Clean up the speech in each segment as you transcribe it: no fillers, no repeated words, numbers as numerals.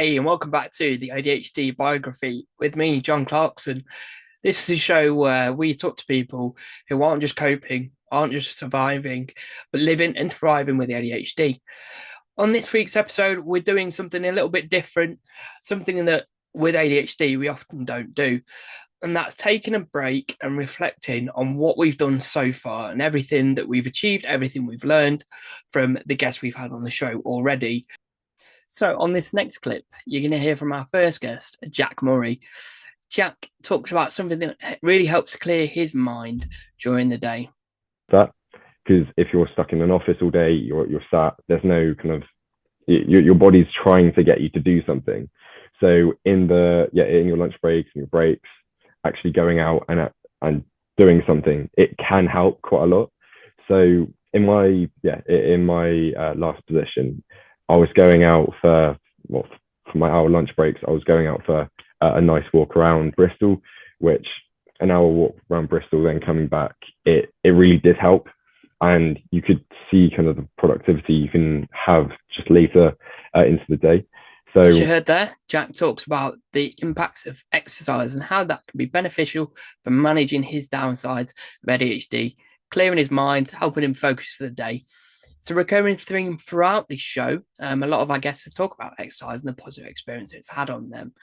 Hey, and welcome back to the ADHD Biography with me, John Clarkson. This is a show where we talk to people who aren't just coping, aren't just surviving, but living and thriving with ADHD. On this week's episode, we're doing something a little bit different, something that with ADHD we often don't do, and that's taking a break and reflecting on what we've done so far and everything that we've achieved, everything we've learned from the guests we've had on the show already. So, on this next clip, you're going to hear from our first guest, Jack Murray. Jack talks about something that really helps clear his mind during the day. That because if you're stuck in an office all day, you're sat. There's no kind of your body's trying to get you to do something. So in your lunch breaks and your breaks, actually going out and doing something, it can help quite a lot. So in my last position, I was going out for my hour lunch breaks. I was going out for a nice walk around Bristol, which an hour walk around Bristol, then coming back, it really did help. And you could see kind of the productivity you can have just later into the day. As you So heard there, Jack talks about the impacts of exercise and how that can be beneficial for managing his downsides of ADHD, clearing his mind, helping him focus for the day. It's a recurring theme throughout this show. A lot of our guests have talked about exercise and the positive experience it's had on them.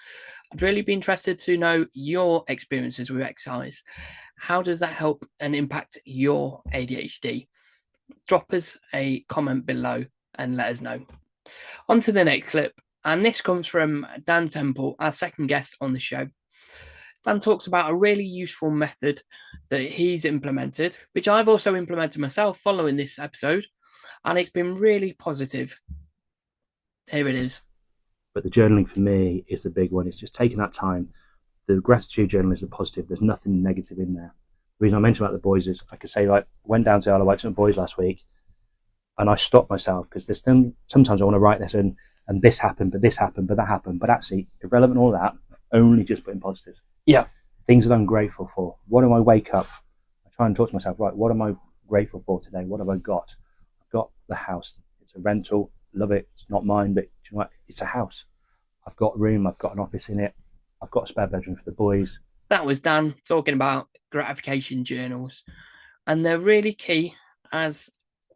I'd really be interested to know your experiences with exercise. How does that help and impact your ADHD? Drop us a comment below and let us know. On to the next clip. And this comes from Dan Temple, our second guest on the show. Dan talks about a really useful method that he's implemented, which I've also implemented myself following this episode, and it's been really positive. Here it is. But the journaling for me is the big one. It's just taking that time. The gratitude journal is a positive. There's nothing negative in there. The reason I mentioned about the boys is I could say, like, went down to Isle of Wight to the boys last week, and I stopped myself because there's sometimes I want to write this in, and this happened, but this happened, but that happened. But actually, irrelevant all that, only just putting positives. Yeah. Things that I'm grateful for. What do I wake up? I try and talk to myself, right, what am I grateful for today? What have I got? I've got the house. It's a rental. Love it. It's not mine, but you know what? It's a house. I've got a room. I've got an office in it. I've got a spare bedroom for the boys. That was Dan talking about gratification journals. And they're really key, as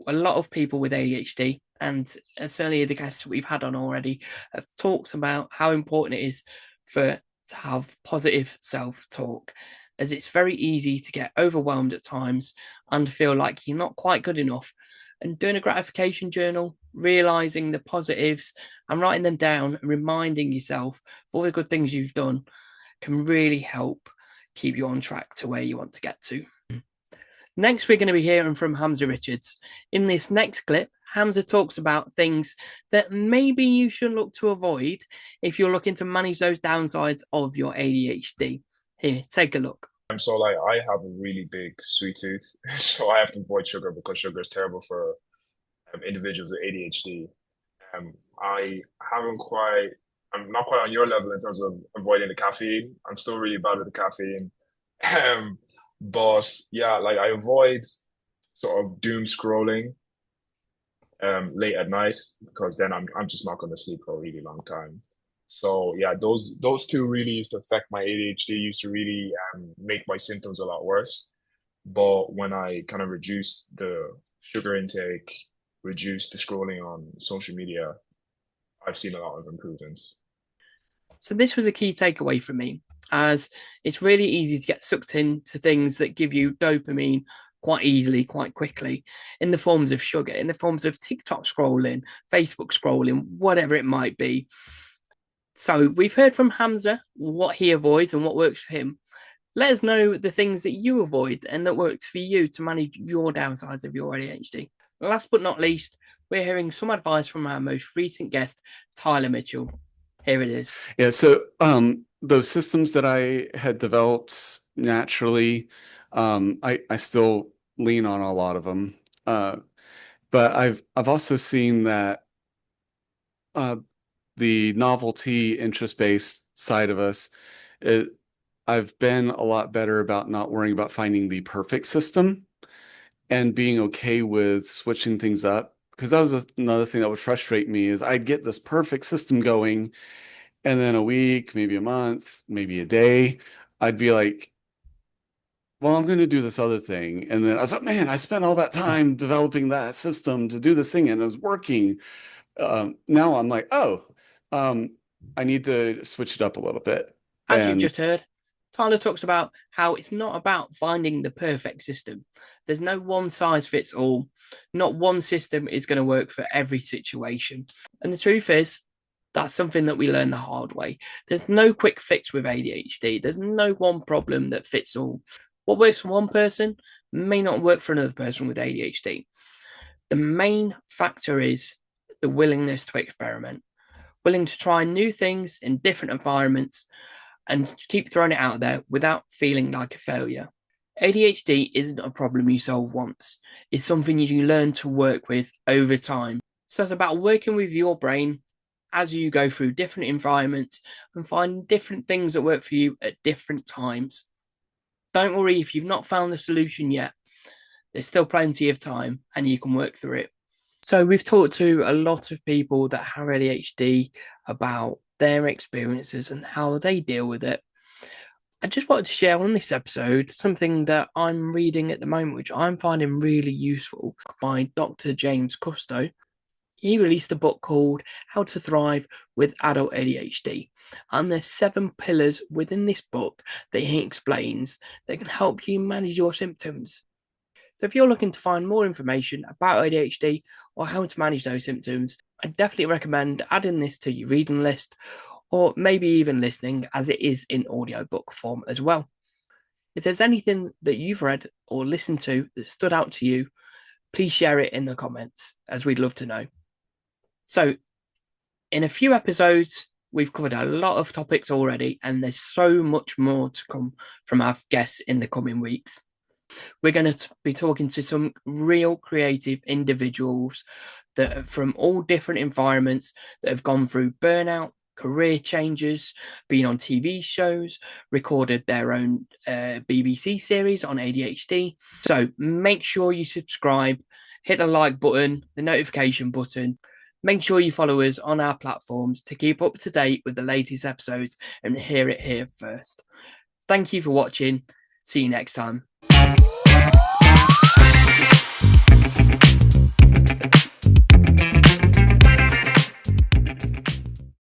a lot of people with ADHD, and certainly the guests we've had on already, have talked about how important it is to have positive self-talk, as it's very easy to get overwhelmed at times and feel like you're not quite good enough. And doing a gratification journal, realizing the positives and writing them down, and reminding yourself of all the good things you've done, can really help keep you on track to where you want to get to. Next, we're going to be hearing from Hamza Richards. In this next clip, Hamza talks about things that maybe you should look to avoid if you're looking to manage those downsides of your ADHD. Here, take a look. So like I have a really big sweet tooth, so I have to avoid sugar because sugar is terrible for individuals with ADHD. Um, I haven't quite, I'm not quite on your level in terms of avoiding the caffeine. I'm still really bad with the caffeine. Um, but yeah, like I avoid sort of doom scrolling late at night because then I'm just not going to sleep for a really long time. So yeah, those two really used to affect my ADHD, used to really make my symptoms a lot worse. But when I kind of reduced the sugar intake, reduced the scrolling on social media, I've seen a lot of improvements. So this was a key takeaway for me, as it's really easy to get sucked into things that give you dopamine quite easily, quite quickly, in the forms of sugar, in the forms of TikTok scrolling, Facebook scrolling, whatever it might be. So we've heard from Hamza what he avoids and what works for him. Let us know the things that you avoid and that works for you to manage your downsides of your ADHD. Last but not least, we're hearing some advice from our most recent guest, Tyler Mitchell. Here it is. Yeah, so those systems that I had developed naturally, I still lean on a lot of them. But I've also seen that the novelty interest-based side of us, I've been a lot better about not worrying about finding the perfect system and being okay with switching things up. Because that was another thing that would frustrate me is I'd get this perfect system going And then a week, maybe a month, maybe a day, I'd be like, well, I'm going to do this other thing. And then I was like, man, I spent all that time developing that system to do this thing and it was working. Now I'm like, oh, I need to switch it up a little bit. As you've And just heard, Tyler talks about how it's not about finding the perfect system. There's no one size fits all. Not one system is going to work for every situation. And the truth is, that's something that we learn the hard way. There's no quick fix with ADHD. There's no one problem that fits all. What works for one person may not work for another person with ADHD. The main factor is the willingness to experiment, willing to try new things in different environments and keep throwing it out there without feeling like a failure. ADHD isn't a problem you solve once. It's something you learn to work with over time. So it's about working with your brain as you go through different environments and find different things that work for you at different times. Don't worry if you've not found the solution yet. There's still plenty of time and you can work through it. So we've talked to a lot of people that have ADHD about their experiences and how they deal with it. I just wanted to share on this episode something that I'm reading at the moment, which I'm finding really useful, by Dr. James Custo. He released a book called How to Thrive with Adult ADHD. And there's 7 pillars within this book that he explains that can help you manage your symptoms. So if you're looking to find more information about ADHD or how to manage those symptoms, I definitely recommend adding this to your reading list, or maybe even listening, as it is in audiobook form as well. If there's anything that you've read or listened to that stood out to you, please share it in the comments, as we'd love to know. So in a few episodes, we've covered a lot of topics already, and there's so much more to come from our guests in the coming weeks. We're going to be talking to some real creative individuals that are from all different environments that have gone through burnout, career changes, been on TV shows, recorded their own BBC series on ADHD. So make sure you subscribe, hit the like button, the notification button. Make sure you follow us on our platforms to keep up to date with the latest episodes and hear it here first. Thank you for watching. See you next time.